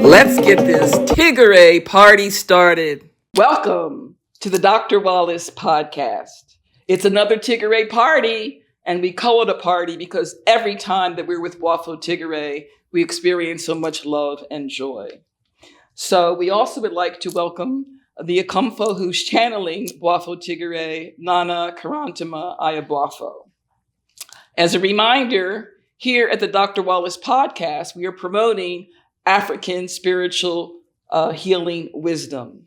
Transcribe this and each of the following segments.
Let's get this TIGARE party started. Welcome to the Dr. Wallace Podcast. It's another TIGARE party, and we call it a party because every time that we're with Boafo Tigare, we experience so much love and joy. So we also would like to welcome the Okomfo who's channeling Boafo Tigare, Nana Korantemaa Ayeboafo. As a reminder, here at the Dr. Wallace Podcast, we are promoting African spiritual healing wisdom.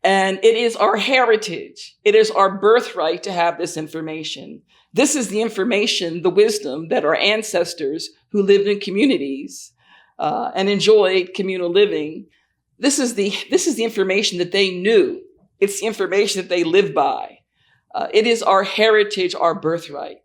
And it is our heritage. It is our birthright to have this information. This is the information, the wisdom that our ancestors who lived in communities and enjoyed communal living, this is the information that they knew. It's the information that they lived by. It is our heritage, our birthright.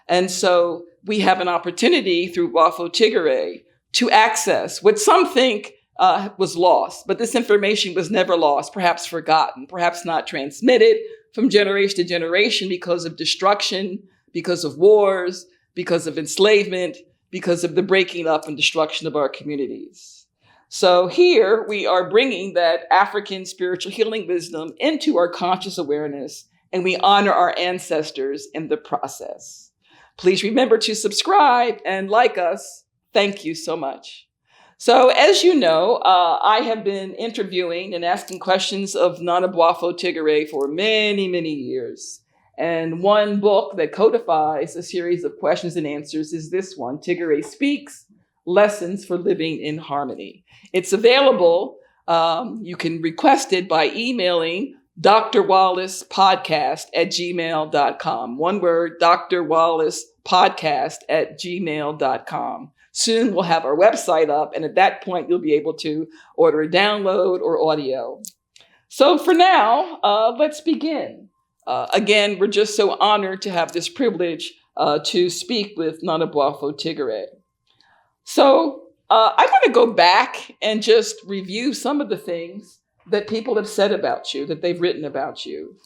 And so we have an opportunity through Boafo Tigare to access what some think was lost, but this information was never lost, perhaps forgotten, perhaps not transmitted from generation to generation because of destruction, because of wars, because of enslavement, because of the breaking up and destruction of our communities. So here we are bringing that African spiritual healing wisdom into our conscious awareness, and we honor our ancestors in the process. Please remember to subscribe and like us. Thank you so much. So as you know, I have been interviewing and asking questions of Nana Boafo Tigare for many, many years. And one book that codifies a series of questions and answers is this one, TIGARE SPEAKS, Lessons for Living in Harmony. It's available. You can request it by emailing DrWallacePodcast@gmail.com. One word, DrWallacePodcast@gmail.com. Soon we'll have our website up, and at that point, you'll be able to order a download or audio. So for now, let's begin. Again, we're just so honored to have this privilege to speak with Nana Boafo Tigare. So I want to go back and just review some of the things that people have said about you, that they've written about you.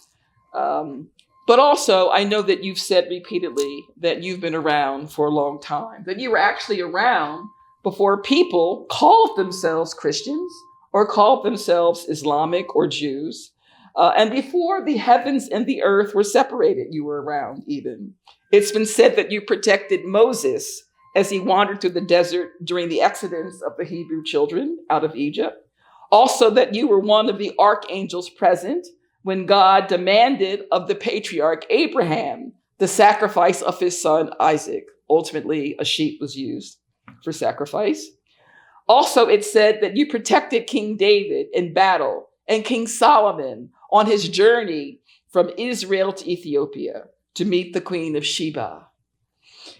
But also, I know that you've said repeatedly that you've been around for a long time, that you were actually around before people called themselves Christians or called themselves Islamic or Jews. And before the heavens and the earth were separated, you were around even. It's been said that you protected Moses as he wandered through the desert during the exodus of the Hebrew children out of Egypt. Also that you were one of the archangels present when God demanded of the patriarch Abraham the sacrifice of his son Isaac. Ultimately, a sheep was used for sacrifice. Also, it said that you protected King David in battle and King Solomon on his journey from Israel to Ethiopia to meet the Queen of Sheba.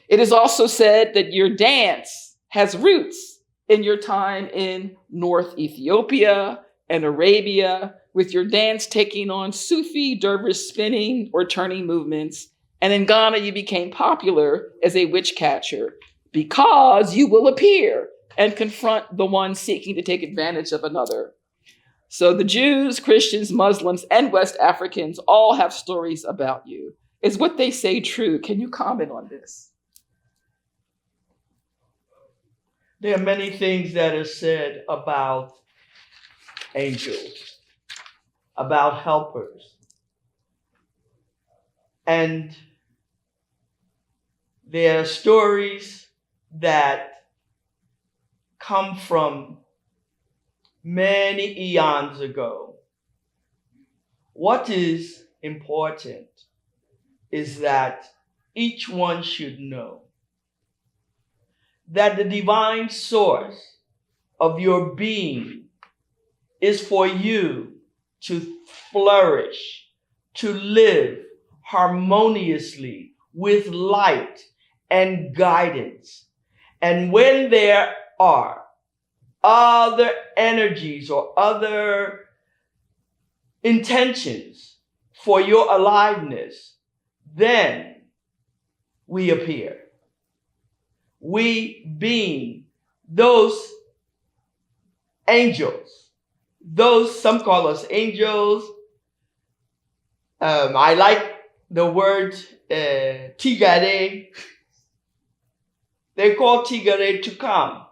It is also said that your dance has roots in your time in North Ethiopia and Arabia, with your dance taking on Sufi dervish spinning or turning movements. And in Ghana, you became popular as a witch catcher because you will appear and confront the one seeking to take advantage of another. So the Jews, Christians, Muslims, and West Africans all have stories about you. Is what they say true? Can you comment on this? There are many things that are said about angels, about helpers. And there are stories that come from many eons ago. What is important is that each one should know that the divine source of your being is for you to flourish, to live harmoniously with light and guidance. And when there are other energies or other intentions for your aliveness, then we appear. We being those angels, some call us angels. I like the word Tigare. They call Tigare to come,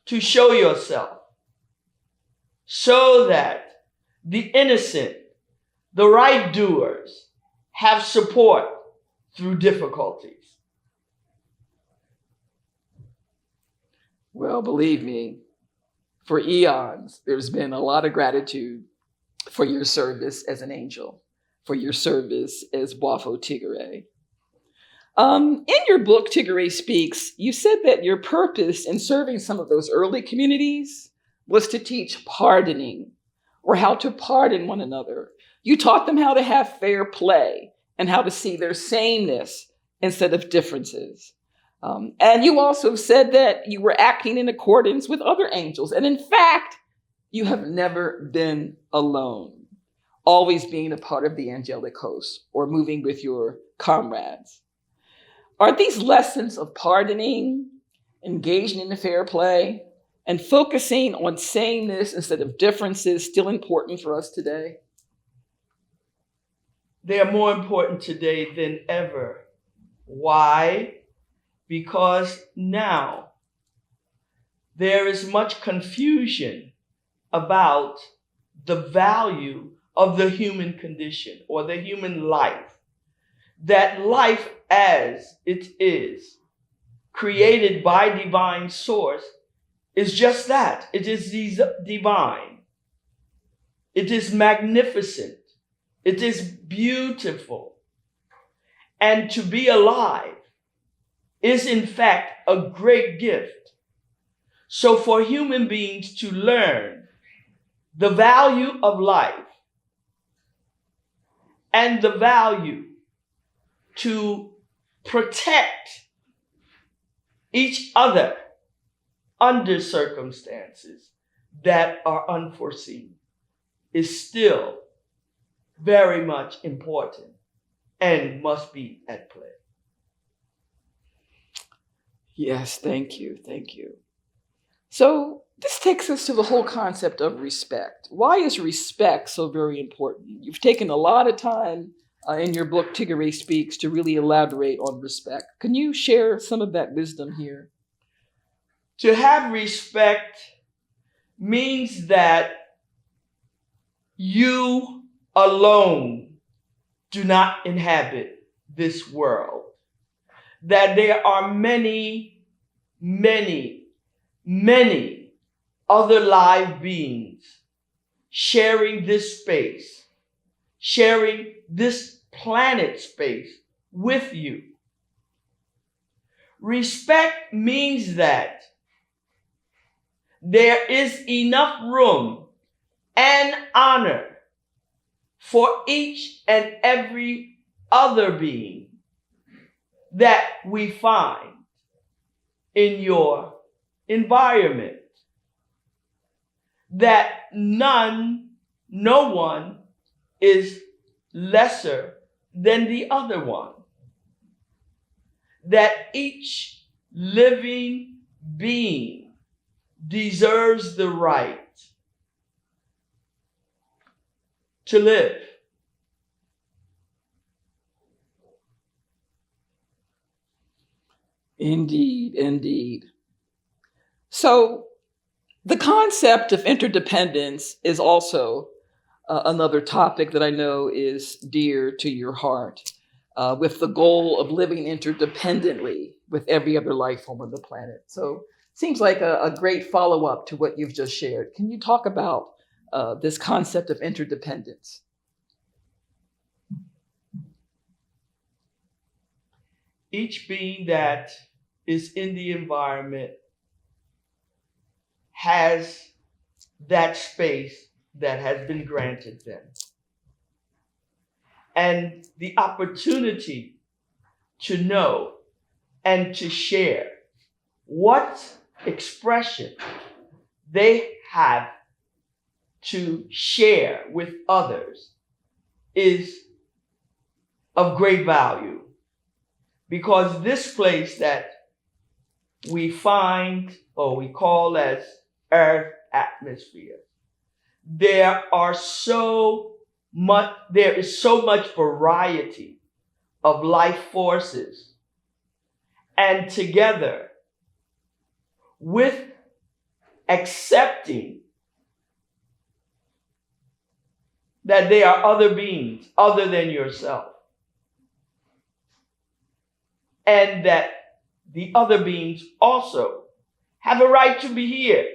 to show yourself, so that the innocent, the right doers, have support through difficulties. Well, believe me, for eons, there's been a lot of gratitude for your service as an angel, for your service as Boafo Tigare. In your book, TIGARE Speaks, you said that your purpose in serving some of those early communities was to teach pardoning, or how to pardon one another. You taught them how to have fair play and how to see their sameness instead of differences. And you also said that you were acting in accordance with other angels. And in fact, you have never been alone, always being a part of the angelic host or moving with your comrades. Are these lessons of pardoning, engaging in the fair play, and focusing on sameness instead of differences still important for us today? They are more important today than ever. Why? Because now there is much confusion about the value of the human condition or the human life. That life as it is, created by divine source, is just that. It is divine. It is magnificent. It is beautiful. And to be alive is in fact a great gift. So for human beings to learn the value of life and the value to protect each other under circumstances that are unforeseen is still very much important and must be at play. Yes, thank you. Thank you. So this takes us to the whole concept of respect. Why is respect so very important? You've taken a lot of time in your book, TIGARE Speaks, to really elaborate on respect. Can you share some of that wisdom here? To have respect means that you alone do not inhabit this world. That there are many, many, many other live beings sharing this space, sharing this planet space with you. Respect means that there is enough room and honor for each and every other being that we find in your environment. That no one is lesser than the other one. That each living being deserves the right to live. Indeed, indeed. So the concept of interdependence is also another topic that I know is dear to your heart, with the goal of living interdependently with every other life form on the planet. So it seems like a great follow-up to what you've just shared. Can you talk about this concept of interdependence? Each being that is in the environment has that space that has been granted them. And the opportunity to know and to share what expression they have to share with others is of great value, because this place that we find, or we call as Earth atmosphere, there is so much variety of life forces, and together with accepting that there are other beings other than yourself, and that the other beings also have a right to be here.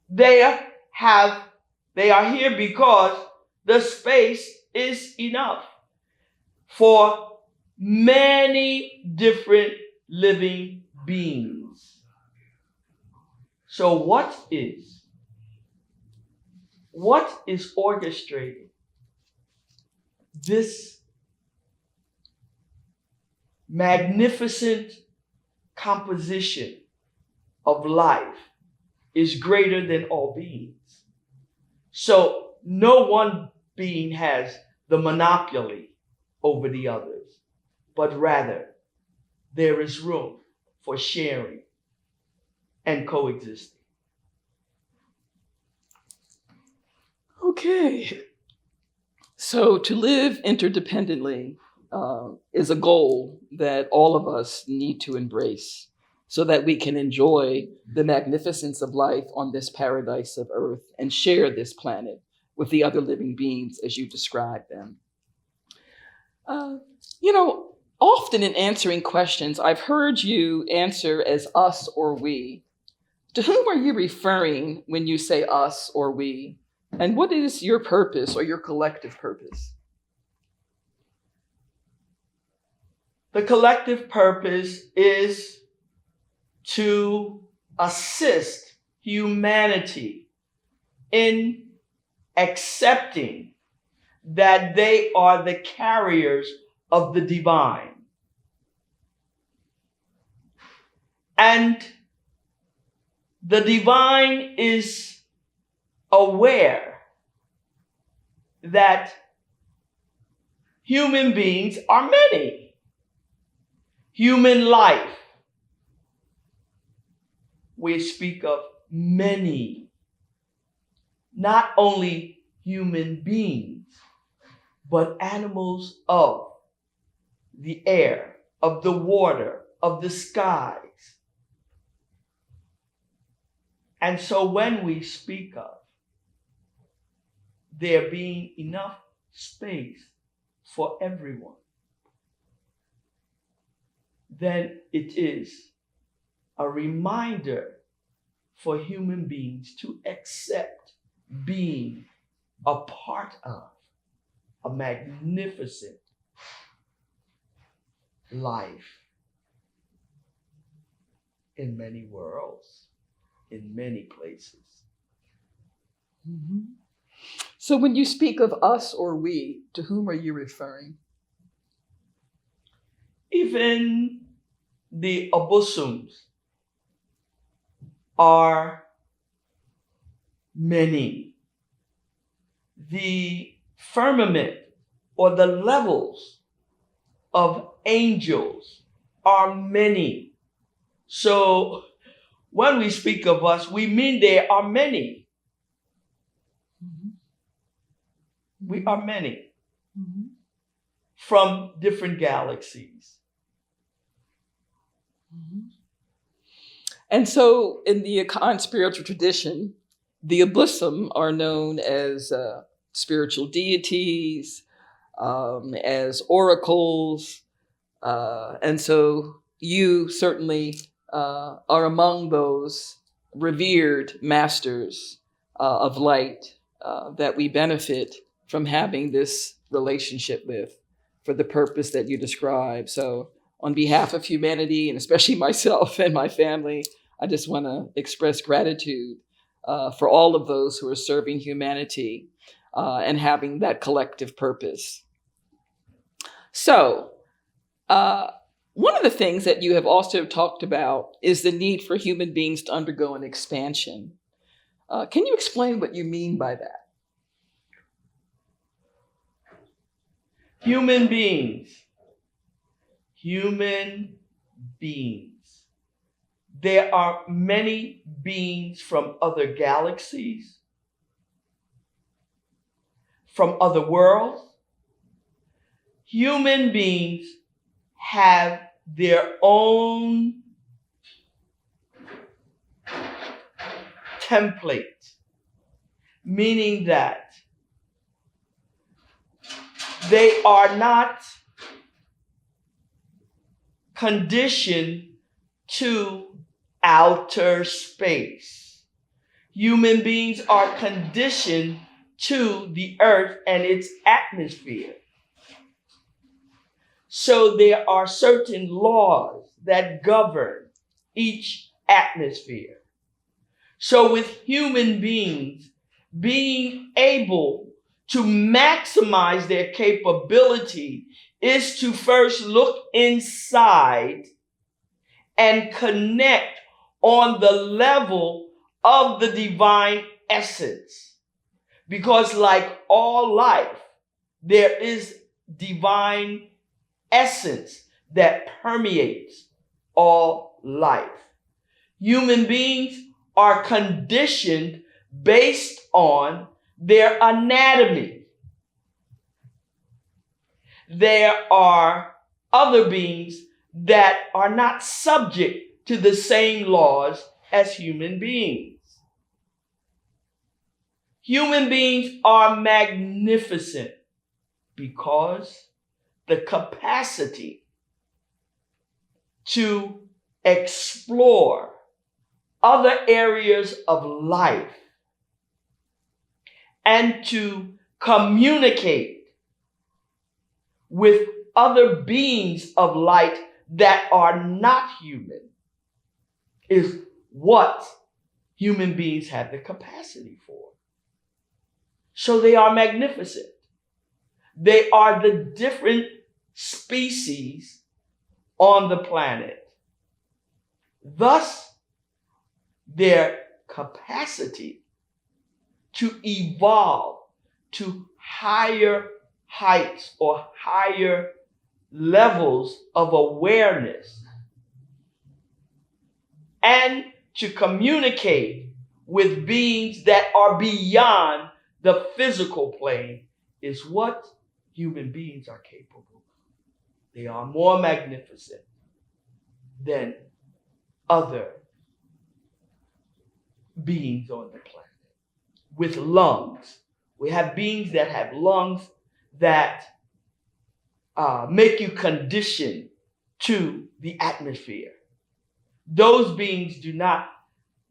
They are here because the space is enough for many different living beings. So what is orchestrating this magnificent composition of life is greater than all beings. So no one being has the monopoly over the others, but rather there is room for sharing and coexisting. Okay. So to live interdependently is a goal that all of us need to embrace so that we can enjoy the magnificence of life on this paradise of Earth and share this planet with the other living beings as you describe them. Often in answering questions, I've heard you answer as us or we. To whom are you referring when you say us or we? And what is your purpose or your collective purpose? The collective purpose is to assist humanity in accepting that they are the carriers of the divine. And the divine is aware that human beings are many. Human life, we speak of many, not only human beings, but animals of the air, of the water, of the skies. And so when we speak of there being enough space for everyone, then it is a reminder for human beings to accept being a part of a magnificent life in many worlds, in many places. Mm-hmm. So when you speak of us or we, to whom are you referring? Even the abossums are many. The firmament or the levels of angels are many. So when we speak of us, we mean there are many. Mm-hmm. We are many. Mm-hmm. From different galaxies. Mm-hmm. And so in the Akan spiritual tradition, the Abossum are known as spiritual deities, as oracles. And so you certainly are among those revered masters of light that we benefit from having this relationship with for the purpose that you describe. So on behalf of humanity, and especially myself and my family, I just want to express gratitude for all of those who are serving humanity and having that collective purpose. So One of the things that you have also talked about is the need for human beings to undergo an expansion. Can you explain what you mean by that? Human beings. There are many beings from other galaxies, from other worlds. Human beings have their own template, meaning that they are not conditioned to outer space. Human beings are conditioned to the earth and its atmosphere. So there are certain laws that govern each atmosphere. So with human beings being able to maximize their capability is to first look inside and connect on the level of the divine essence. Because like all life, there is divine essence that permeates all life. Human beings are conditioned based on their anatomy. There are other beings that are not subject to the same laws as human beings. Human beings are magnificent because the capacity to explore other areas of life and to communicate with other beings of light that are not human is what human beings have the capacity for. So they are magnificent. They are the different species on the planet. Thus, their capacity to evolve to higher heights or higher levels of awareness and to communicate with beings that are beyond the physical plane is what human beings are capable of. They are more magnificent than other beings on the planet. With lungs, we have beings that have lungs that make you condition to the atmosphere. Those beings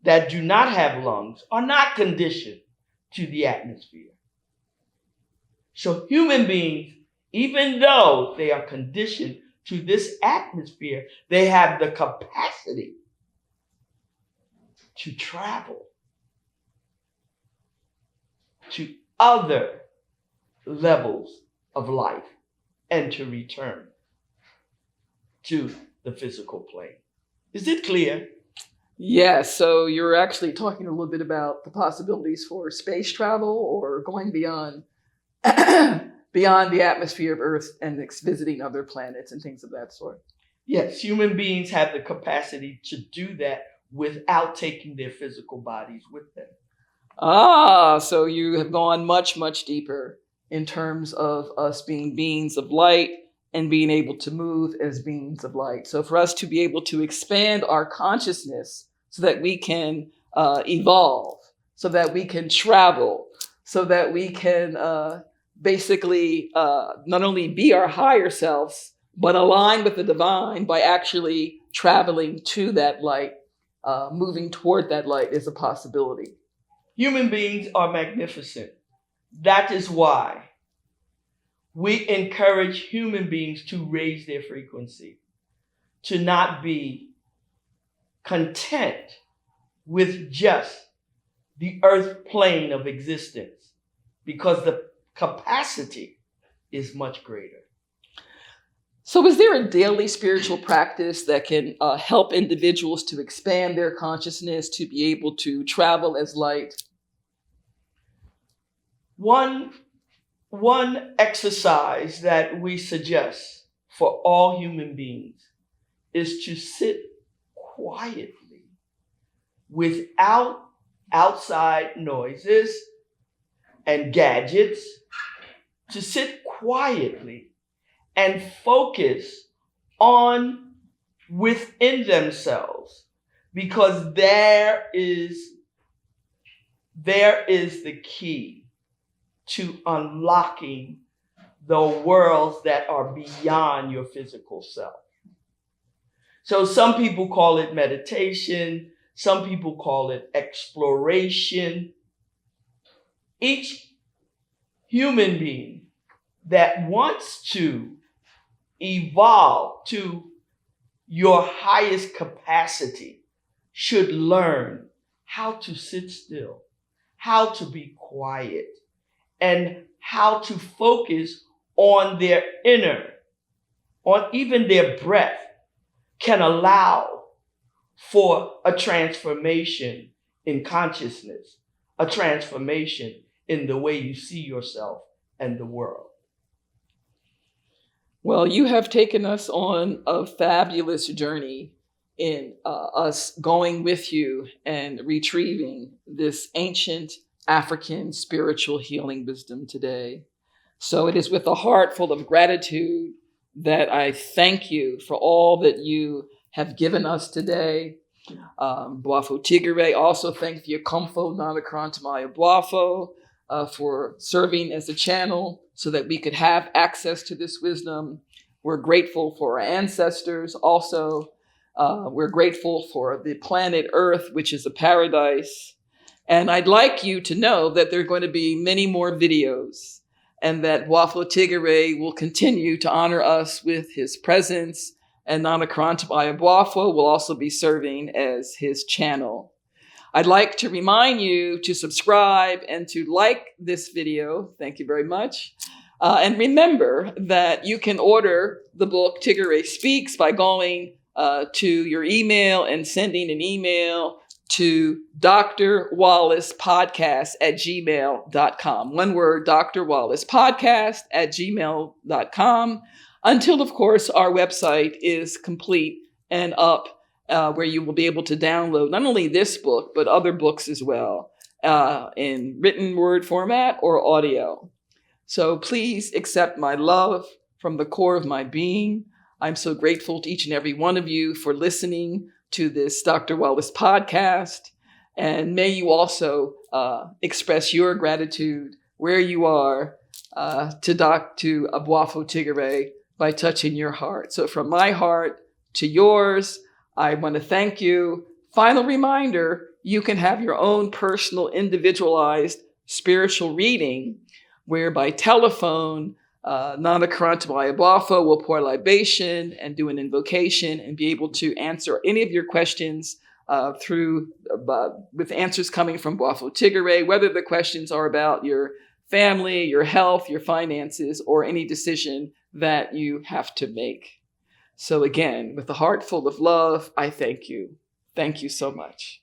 that do not have lungs are not conditioned to the atmosphere. So human beings, even though they are conditioned to this atmosphere, they have the capacity to travel to other levels of life and to return to the physical plane. Is it clear? Yes, so you're actually talking a little bit about the possibilities for space travel or going beyond beyond the atmosphere of Earth and visiting other planets and things of that sort. Yes, human beings have the capacity to do that without taking their physical bodies with them. So you have gone much, much deeper in terms of us being beings of light and being able to move as beings of light. So for us to be able to expand our consciousness so that we can evolve, so that we can travel, so that we can basically not only be our higher selves, but align with the divine by actually traveling to that light, moving toward that light is a possibility. Human beings are magnificent. That is why we encourage human beings to raise their frequency, to not be content with just the earth plane of existence, because the capacity is much greater. So is there a daily spiritual practice that can help individuals to expand their consciousness to be able to travel as light? One exercise that we suggest for all human beings is to sit quietly without outside noises and gadgets, to sit quietly and focus on within themselves, because there is the key to unlocking the worlds that are beyond your physical self. So some people call it meditation, some people call it exploration. Each human being that wants to evolve to your highest capacity should learn how to sit still, how to be quiet, and how to focus on their inner, on even their breath, can allow for a transformation in consciousness, a transformation in the way you see yourself and the world. Well, you have taken us on a fabulous journey in us going with you and retrieving this ancient African spiritual healing wisdom today. So it is with a heart full of gratitude that I thank you for all that you have given us today. Boafo Tigare also thanks the Okomfo Nana Korantemaa Ayeboafo for serving as a channel so that we could have access to this wisdom. We're grateful for our ancestors. Also, we're grateful for the planet Earth, which is a paradise. And I'd like you to know that there are going to be many more videos, and that Boafo Tigare will continue to honor us with his presence, and Nana Korantemaa Ayeboafo will also be serving as his channel. I'd like to remind you to subscribe and to like this video. Thank you very much. And remember that you can order the book TIGARE Speaks by going to your email and sending an email to DrWallacePodcast@gmail.com. One word, DrWallacePodcast@gmail.com, until, of course, our website is complete and up, where you will be able to download not only this book, but other books as well, in written word format or audio. So please accept my love from the core of my being. I'm so grateful to each and every one of you for listening to this Dr. Wallace podcast. And may you also express your gratitude where you are to Boafo Tigare by touching your heart. So from my heart to yours, I want to thank you. Final reminder, you can have your own personal individualized spiritual reading where by telephone, Nana Korantemaa Ayeboafo will pour libation and do an invocation and be able to answer any of your questions with answers coming from Boafo Tigare, whether the questions are about your family, your health, your finances, or any decision that you have to make. So again, with a heart full of love, I thank you. Thank you so much.